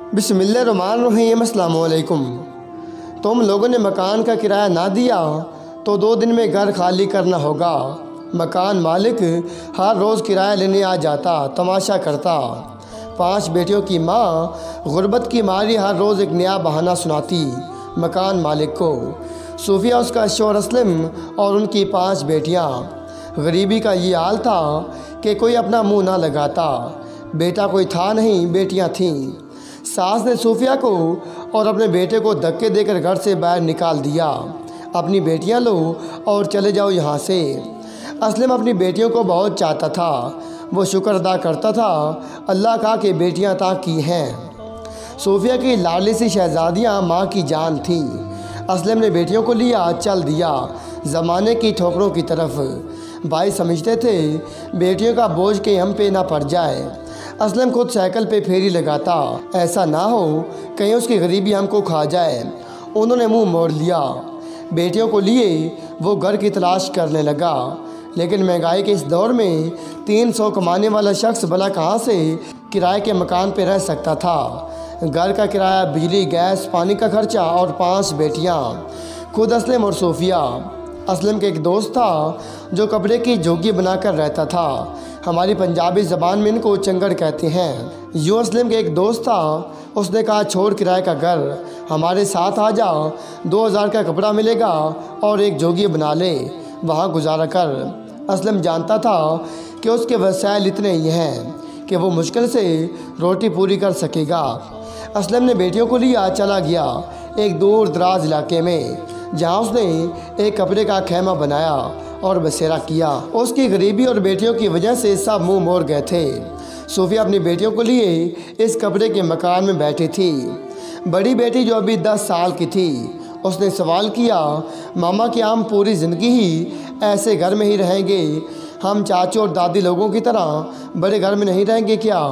बिस्मिल्लाहिर्रहमानिर्रहीम। अस्सलामु अलैकुम। तुम लोगों ने मकान का किराया ना दिया तो 2 दिन में घर खाली करना होगा। मकान मालिक हर रोज़ किराया लेने आ जाता, तमाशा करता। 5 बेटियों की माँ गुर्बत की मारी हर रोज़ एक नया बहाना सुनाती मकान मालिक को। सूफिया, उसका शौहर असलम और उनकी 5 बेटियाँ। गरीबी का ये हाल था कि कोई अपना मुंह ना लगाता। बेटा कोई था नहीं, बेटियाँ थीं। सास ने सूफिया को और अपने बेटे को धक्के देकर घर से बाहर निकाल दिया। अपनी बेटियां लो और चले जाओ यहाँ से। असलम अपनी बेटियों को बहुत चाहता था। वो शुक्र अदा करता था अल्लाह का कि बेटियां ताक की हैं। सूफिया की लाडली सी शहजादियाँ माँ की जान थीं। असलम ने बेटियों को लिया, चल दिया ज़माने की ठोकरों की तरफ। भाई समझते थे बेटियों का बोझ के हम पे ना पड़ जाए। असलम खुद साइकिल पे फेरी लगाता, ऐसा ना हो कहीं उसकी गरीबी हमको खा जाए। उन्होंने मुंह मोड़ लिया। बेटियों को लिए वो घर की तलाश करने लगा, लेकिन महंगाई के इस दौर में 300 कमाने वाला शख्स भला कहाँ से किराए के मकान पे रह सकता था। घर का किराया, बिजली, गैस, पानी का खर्चा और 5 बेटियाँ, खुद असलम और सूफिया। असलम के एक दोस्त था जो कपड़े की झोगी बनाकर रहता था। हमारी पंजाबी ज़बान में इनको चंगड़ कहते हैं। यूँ असलम के एक दोस्त था। उसने कहा, छोड़ किराए का घर, हमारे साथ आ जा, 2000 का कपड़ा मिलेगा और एक झोगी बना ले, वहाँ गुजारा कर। असलम जानता था कि उसके वसाइल इतने ही हैं कि वो मुश्किल से रोटी पूरी कर सकेगा। असलम ने बेटियों को लिया, चला गया एक दूर दराज इलाके में, जहाँ उसने एक कपड़े का खैमा बनाया और बसेरा किया। उसकी गरीबी और बेटियों की वजह से सब मुंह मोड़ गए थे। सूफिया अपनी बेटियों को लिए इस कपड़े के मकान में बैठी थी। बड़ी बेटी जो अभी 10 साल की थी, उसने सवाल किया, मामा कि हम पूरी ज़िंदगी ही ऐसे घर में ही रहेंगे? हम चाचू और दादी लोगों की तरह बड़े घर में नहीं रहेंगे क्या?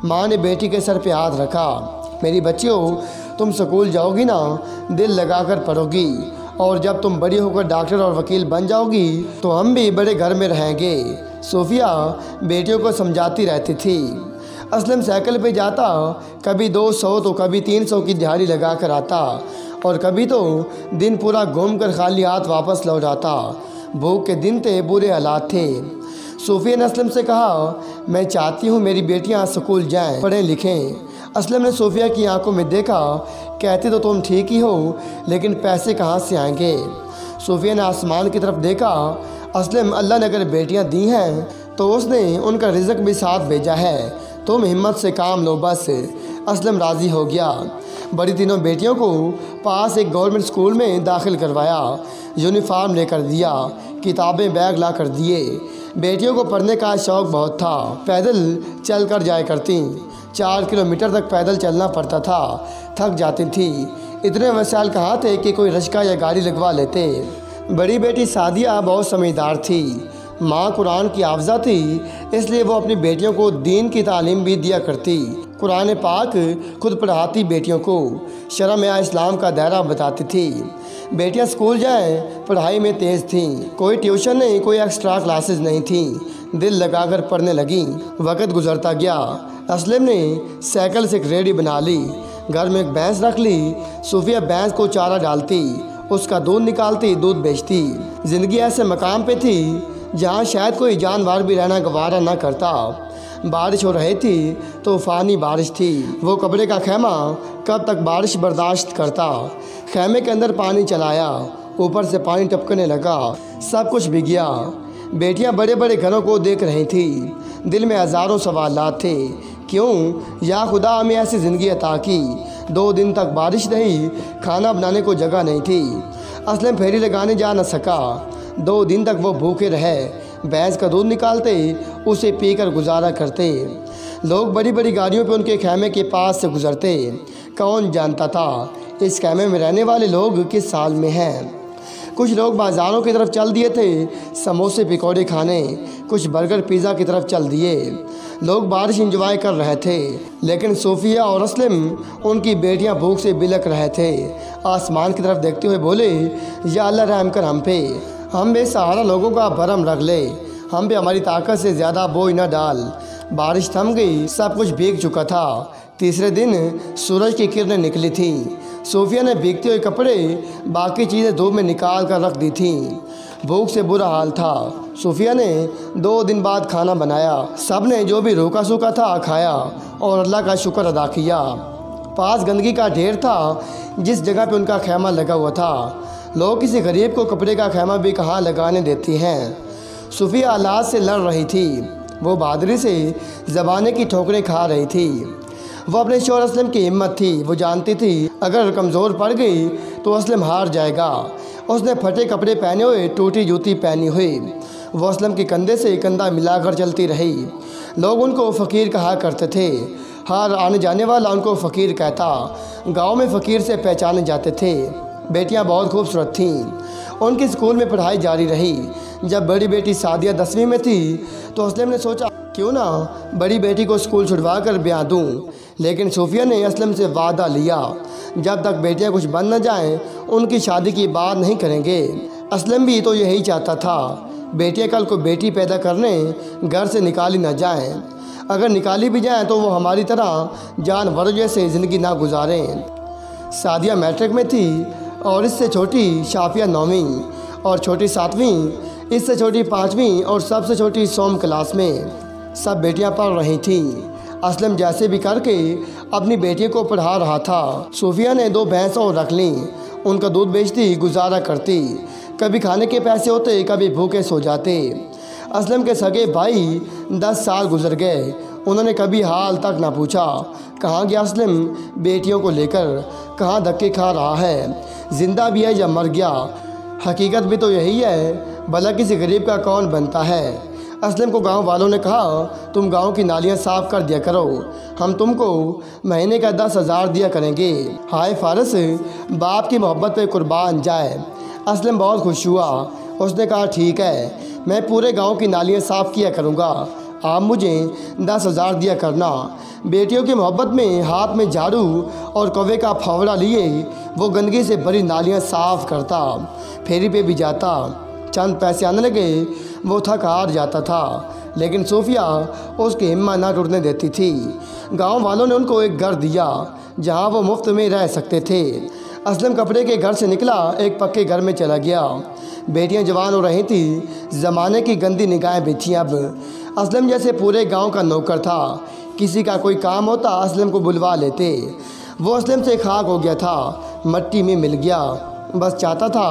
माँ ने बेटी के सर पे हाथ रखा। मेरी बच्चियों, तुम स्कूल जाओगी ना, दिल लगाकर पढ़ोगी, और जब तुम बड़ी होकर डॉक्टर और वकील बन जाओगी तो हम भी बड़े घर में रहेंगे। सूफिया बेटियों को समझाती रहती थी। असलम साइकिल पे जाता, कभी 200 तो कभी 300 की दिहाड़ी लगा कर आता, और कभी तो दिन पूरा घूम कर खाली हाथ वापस लौट आता। भूख के दिन थे, बुरे हालात थे। सूफिया ने असलम से कहा, मैं चाहती हूँ मेरी बेटियाँ स्कूल जाएँ, पढ़ें लिखें। असलम ने सूफिया की आंखों में देखा। कहती तो तुम ठीक ही हो, लेकिन पैसे कहाँ से आएंगे? सूफिया ने आसमान की तरफ देखा। असलम, अल्लाह ने अगर बेटियाँ दी हैं तो उसने उनका रिज़्क भी साथ भेजा है। तुम हिम्मत से काम लो बस। असलम राज़ी हो गया। बड़ी तीनों बेटियों को पास एक गवर्नमेंट स्कूल में दाखिल करवाया। यूनिफॉर्म लेकर दिया, किताबें बैग ला कर दिए। बेटियों को पढ़ने का शौक़ बहुत था। पैदल चल कर जाया करती, 4 किलोमीटर तक पैदल चलना पड़ता था, थक जाती थी। इतने वसाइल कहाँ थे कि कोई रिक्शा या गाड़ी लगवा लेते। बड़ी बेटी सादिया बहुत समझदार थी। माँ कुरान की हाफ़िज़ा थी, इसलिए वो अपनी बेटियों को दीन की तालीम भी दिया करती। कुरान पाक खुद पढ़ाती बेटियों को, शरम या इस्लाम का दायरा बताती थी। बेटियाँ स्कूल जाएं, पढ़ाई में तेज़ थीं। कोई ट्यूशन नहीं, कोई एक्स्ट्रा क्लासेस नहीं थीं। दिल लगाकर पढ़ने लगीं। वक्त गुजरता गया। असलम ने साइकिल से एक रेडी बना ली, घर में एक भैंस रख ली। सूफिया भैंस को चारा डालती, उसका दूध निकालती, दूध बेचती। ज़िंदगी ऐसे मकाम पे थी जहाँ शायद कोई जानवर भी रहना गवारा न करता। बारिश हो रही थी, तूफ़ानी बारिश थी। वो कपड़े का खैमा कब तक बारिश बर्दाश्त करता। खैमे के अंदर पानी चलाया, ऊपर से पानी टपकने लगा, सब कुछ भीग गया। बेटियाँ बड़े बड़े घरों को देख रही थी। दिल में हज़ारों सवालात थे। क्यों या खुदा हमें ऐसी ज़िंदगी अता की? 2 दिन तक बारिश रही, खाना बनाने को जगह नहीं थी। असलम फेरी लगाने जा न सका। 2 दिन तक वो भूखे रहे। भैंस का दूध निकालते, उसे पीकर गुजारा करते। लोग बड़ी बड़ी गाड़ियों पे उनके खैमे के पास से गुजरते। कौन जानता था इस खैमे में रहने वाले लोग किस साल में हैं। कुछ लोग बाज़ारों की तरफ चल दिए थे, समोसे पकौड़े खाने। कुछ बर्गर पिज़्ज़ा की तरफ चल दिए। लोग बारिश एंजॉय कर रहे थे, लेकिन सूफिया और असलम, उनकी बेटियां भूख से बिलख रहे थे। आसमान की तरफ देखते हुए बोले, या अल्लाह रहम कर हम पे, हम बेसहारा लोगों का भरम रख ले, हम पे हमारी ताकत से ज़्यादा बोझ न डाल। बारिश थम गई, सब कुछ भीग चुका था। तीसरे दिन सूरज की किरणें निकली थीं। सूफिया ने भीगते हुए कपड़े बाकी चीज़ें धूप में निकाल कर रख दी थीं। भूख से बुरा हाल था। सूफिया ने 2 दिन बाद खाना बनाया। सब ने जो भी रूखा सूखा था खाया और अल्लाह का शुक्र अदा किया। पास गंदगी का ढेर था जिस जगह पे उनका खैमा लगा हुआ था। लोग किसी गरीब को कपड़े का खैमा भी कहाँ लगाने देती हैं। सूफिया हालात से लड़ रही थी। वो बहादुरी से ज़माने की ठोकरें खा रही थी। वो अपने शौहर असलम की हिम्मत थी। वो जानती थी अगर कमज़ोर पड़ गई तो असलम हार जाएगा। उसने फटे कपड़े पहने हुए, टूटी जूती पहनी हुई, वो असलम के कंधे से कंधा मिलाकर चलती रही। लोग उनको फ़कीर कहा करते थे। हर आने जाने वाला उनको फ़कीर कहता। गांव में फ़कीर से पहचाने जाते थे। बेटियां बहुत खूबसूरत थीं। उनकी स्कूल में पढ़ाई जारी रही। जब बड़ी बेटी सादिया 10वीं में थी तो असलम ने सोचा क्यों ना बड़ी बेटी को स्कूल छुड़वा कर ब्याह दूँ। लेकिन सूफिया ने असलम से वादा लिया जब तक बेटियां कुछ बन न जाएं उनकी शादी की बात नहीं करेंगे। असलम भी तो यही चाहता था। बेटियां कल को बेटी पैदा करने घर से निकाली न जाएं। अगर निकाली भी जाएं तो वो हमारी तरह जानवरों जैसे ज़िंदगी ना गुजारें। सादिया मैट्रिक में थी और इससे छोटी शाफिया 9वीं और छोटी 7वीं, इससे छोटी 5वीं और सबसे छोटी सोम क्लास में। सब बेटियां पढ़ रही थीं। असलम जैसे भी करके अपनी बेटी को पढ़ा रहा था। सूफिया ने 2 भैंस और रख लीं। उनका दूध बेचती गुजारा करती। कभी खाने के पैसे होते, कभी भूखे सो जाते। असलम के सगे भाई 10 साल गुजर गए। उन्होंने कभी हाल तक ना पूछा। कहाँ गया असलम बेटियों को लेकर, कहाँ धक्के खा रहा है, ज़िंदा भी है या मर गया। हकीकत भी तो यही है, भला किसी गरीब का कौन बनता है। असलम को गांव वालों ने कहा तुम गांव की नालियां साफ़ कर दिया करो, हम तुमको महीने का 10,000 दिया करेंगे। हाय फारस, बाप की मोहब्बत पे कुर्बान जाए। असलम बहुत खुश हुआ। उसने कहा ठीक है, मैं पूरे गांव की नालियां साफ़ किया करूंगा, आप मुझे 10,000 दिया करना। बेटियों की मोहब्बत में हाथ में झाड़ू और कौवे का फावड़ा लिए वो गंदगी से भरी नालियां साफ़ करता। फेरी पे भी जाता। चंद पैसे आने लगे, वो थक हार जाता था। लेकिन सूफिया उसकी हिम्मत ना टूटने देती थी। गांव वालों ने उनको एक घर दिया जहां वो मुफ्त में रह सकते थे। असलम कपड़े के घर से निकला, एक पक्के घर में चला गया। बेटियां जवान हो रही थी, ज़माने की गंदी निगाहें भी थीं। अब असलम जैसे पूरे गांव का नौकर था। किसी का कोई काम होता असलम को बुलवा लेते। वो असलम से खाक हो गया था, मट्टी में मिल गया। बस चाहता था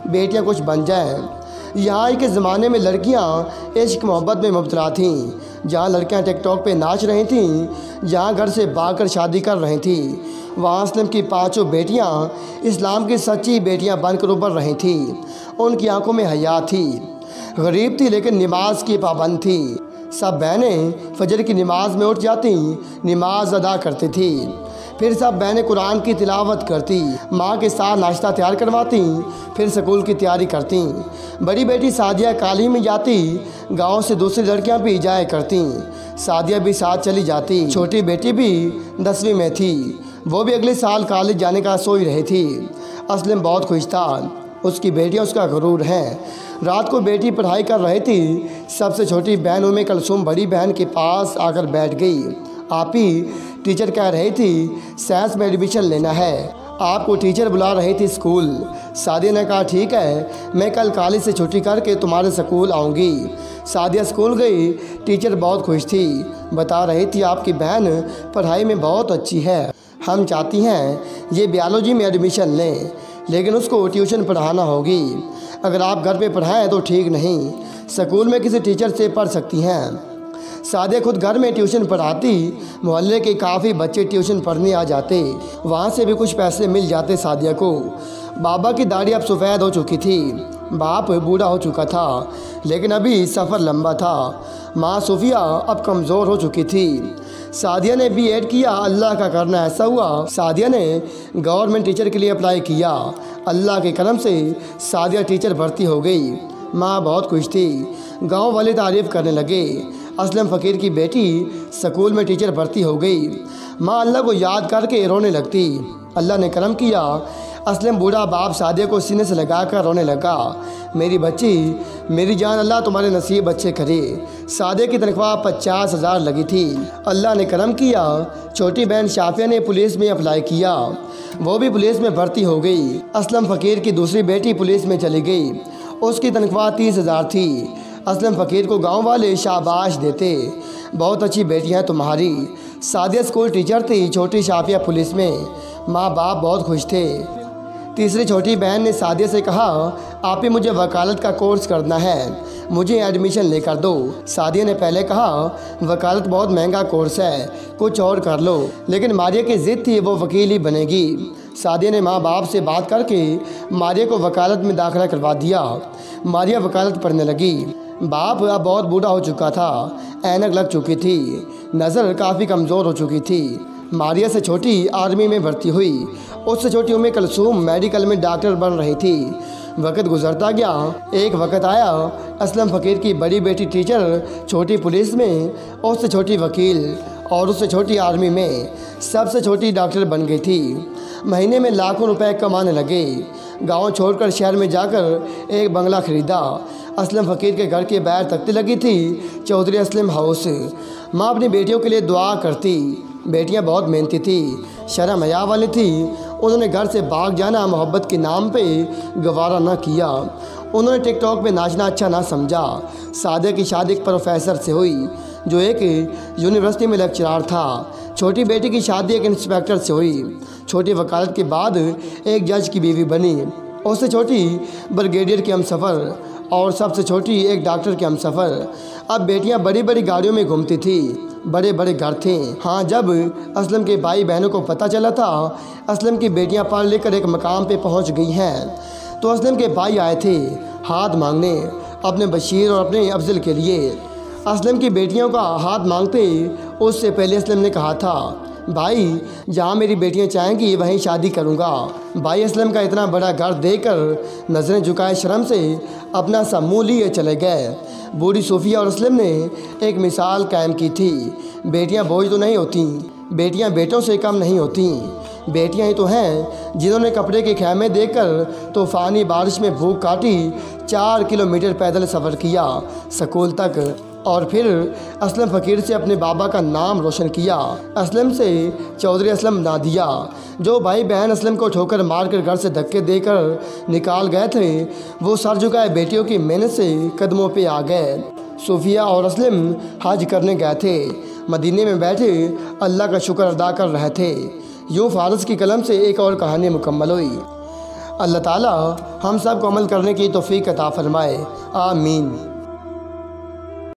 बेटियां कुछ बन जाएं। यहाँ के ज़माने में लड़कियाँ इश्क मोहब्बत में मुब्तला थीं। जहाँ लड़कियाँ टिकटॉक पे नाच रही थीं, जहाँ घर से भागकर शादी कर रही थीं, वहाँ असलम की 5 बेटियाँ इस्लाम की सच्ची बेटियाँ बनकर उभर रही थीं। उनकी आंखों में हया थी। गरीब थी लेकिन नमाज की पाबंद थी। सब बहनें फजर की नमाज में उठ जाती, नमाज अदा करती थी। फिर सब बहनें कुरान की तिलावत करती, माँ के साथ नाश्ता तैयार करवाती, फिर स्कूल की तैयारी करती। बड़ी बेटी सादिया कॉलेज में जाती, गांव से दूसरी लड़कियां भी जाया करती। सादिया भी साथ चली जाती। छोटी बेटी भी 10वीं में थी, वो भी अगले साल कॉलेज जाने का सोच रही थी। असलम बहुत खुश था। उसकी बेटियां उसका गुरूर हैं। रात को बेटी पढ़ाई कर रही थी। सबसे छोटी बहन उम्मे कलसूम बड़ी बहन के पास आकर बैठ गई। आप ही टीचर कह रही थी साइंस में एडमिशन लेना है, आपको टीचर बुला रही थी स्कूल। सादिया ने कहा ठीक है, मैं कल कॉलेज से छुट्टी करके तुम्हारे स्कूल आऊँगी। सादिया स्कूल गई। टीचर बहुत खुश थी, बता रही थी आपकी बहन पढ़ाई में बहुत अच्छी है, हम चाहती हैं ये बायोलॉजी में एडमिशन लें, लेकिन उसको ट्यूशन पढ़ाना होगी। अगर आप घर पे पढ़ाएं तो ठीक नहीं, स्कूल में किसी टीचर से पढ़ सकती हैं। सादिया खुद घर में ट्यूशन पढ़ाती। मोहल्ले के काफ़ी बच्चे ट्यूशन पढ़ने आ जाते, वहाँ से भी कुछ पैसे मिल जाते सादिया को। बाबा की दाढ़ी अब सफ़ेद हो चुकी थी। बाप बूढ़ा हो चुका था, लेकिन अभी सफ़र लंबा था। माँ सूफिया अब कमज़ोर हो चुकी थी। सादिया ने बीएड किया। अल्लाह का करना ऐसा हुआ, सादिया ने गवर्नमेंट टीचर के लिए अप्लाई किया। अल्लाह के करम से सादिया टीचर भर्ती हो गई। माँ बहुत खुश थी। गांव वाले तारीफ़ करने लगे। असलम फ़कीर की बेटी स्कूल में टीचर भर्ती हो गई। माँ अल्लाह को याद करके रोने लगती। अल्लाह ने करम किया, असलम बूढ़ा बाप सादिया को सीने से लगाकर रोने लगा। मेरी बच्ची, मेरी जान, अल्लाह तुम्हारे नसीब अच्छे करे। सादिया की तनख्वाह 50,000 लगी थी। अल्लाह ने करम किया, छोटी बहन शाफिया ने पुलिस में अप्लाई किया, वो भी पुलिस में भर्ती हो गई। असलम फ़कीर की दूसरी बेटी पुलिस में चली गई, उसकी तनख्वाह 30,000 थी। असलम फ़कीर को गांव वाले शाबाश देते, बहुत अच्छी बेटियां हैं तुम्हारी। सादिया स्कूल टीचर थी, छोटी शाफिया पुलिस में। माँ बाप बहुत खुश थे। तीसरी छोटी बहन ने सादिया से कहा, आप ही मुझे वकालत का कोर्स करना है, मुझे एडमिशन लेकर दो। सादिया ने पहले कहा, वकालत बहुत महंगा कोर्स है, कुछ और कर लो, लेकिन मारिया की ज़िद थी वो वकील ही बनेगी। सादिया ने माँ बाप से बात करके मारिया को वकालत में दाखिला करवा दिया। मारिया वकालत पढ़ने लगी। बाप अब बहुत बूढ़ा हो चुका था, ऐनक लग चुकी थी, नज़र काफ़ी कमज़ोर हो चुकी थी। मारिया से छोटी आर्मी में भर्ती हुई, उससे छोटी उम्मे कलसूम मेडिकल में डॉक्टर बन रही थी। वक्त गुजरता गया। एक वक्त आया, असलम फ़कीर की बड़ी बेटी टीचर, छोटी पुलिस में, उससे छोटी वकील और उससे छोटी आर्मी में, सबसे छोटी डॉक्टर बन गई थी। महीने में लाखों रुपए कमाने लगे। गांव छोड़कर शहर में जाकर एक बंगला खरीदा। असलम फ़कीर के घर के बाहर तख्ती लगी थी, चौधरी असलम हाउस। माँ अपनी बेटियों के लिए दुआ करती। बेटियां बहुत मेहनती थी, शर्म हया वाली थी। उन्होंने घर से भाग जाना मोहब्बत के नाम पे गवारा न किया। उन्होंने टिकटॉक पे नाचना अच्छा ना समझा। सादिया की शादी एक प्रोफेसर से हुई जो एक यूनिवर्सिटी में लेक्चरार था। छोटी बेटी की शादी एक इंस्पेक्टर से हुई। छोटी वकालत के बाद एक जज की बीवी बनी। उससे छोटी ब्रिगेडियर के हमसफ़र और सबसे छोटी एक डॉक्टर के हमसफ़र। अब बेटियां बड़ी बड़ी गाड़ियों में घूमती थी, बड़े बड़े घर थे। हाँ, जब असलम के भाई बहनों को पता चला था असलम की बेटियां पढ़ लिख कर एक मकाम पे पहुंच गई हैं, तो असलम के भाई आए थे हाथ मांगने अपने बशीर और अपने अफजल के लिए। असलम की बेटियों का हाथ मांगते उससे पहले असलम ने कहा था, भाई जहाँ मेरी बेटियां चाहेंगी वहीं शादी करूँगा। भाई असलम का इतना बड़ा घर देखकर नज़रें झुकाए शर्म से अपना सा मुँह लिए चले गए। बूढ़ी सूफिया और असलम ने एक मिसाल कायम की थी, बेटियां बोझ तो नहीं होती, बेटियां बेटों से कम नहीं होती। बेटियां ही तो हैं जिन्होंने कपड़े के खैमे देकर तूफ़ानी बारिश में भूख काटी, 4 किलोमीटर पैदल सफ़र किया स्कूल तक, और फिर असलम फ़कीर से अपने बाबा का नाम रोशन किया। असलम से चौधरी असलम नादिया, जो भाई बहन असलम को ठोकर मारकर घर से धक्के देकर निकाल गए थे, वो सर झुकाए बेटियों की मेहनत से कदमों पे आ गए। सूफिया और असलम हज करने गए थे, मदीने में बैठे अल्लाह का शुक्र अदा कर रहे थे। यूँ फारस की कलम से एक और कहानी मुकम्मल हुई। अल्लाह ताला हम सब को अमल करने की तौफीक अता फरमाए, आमीन।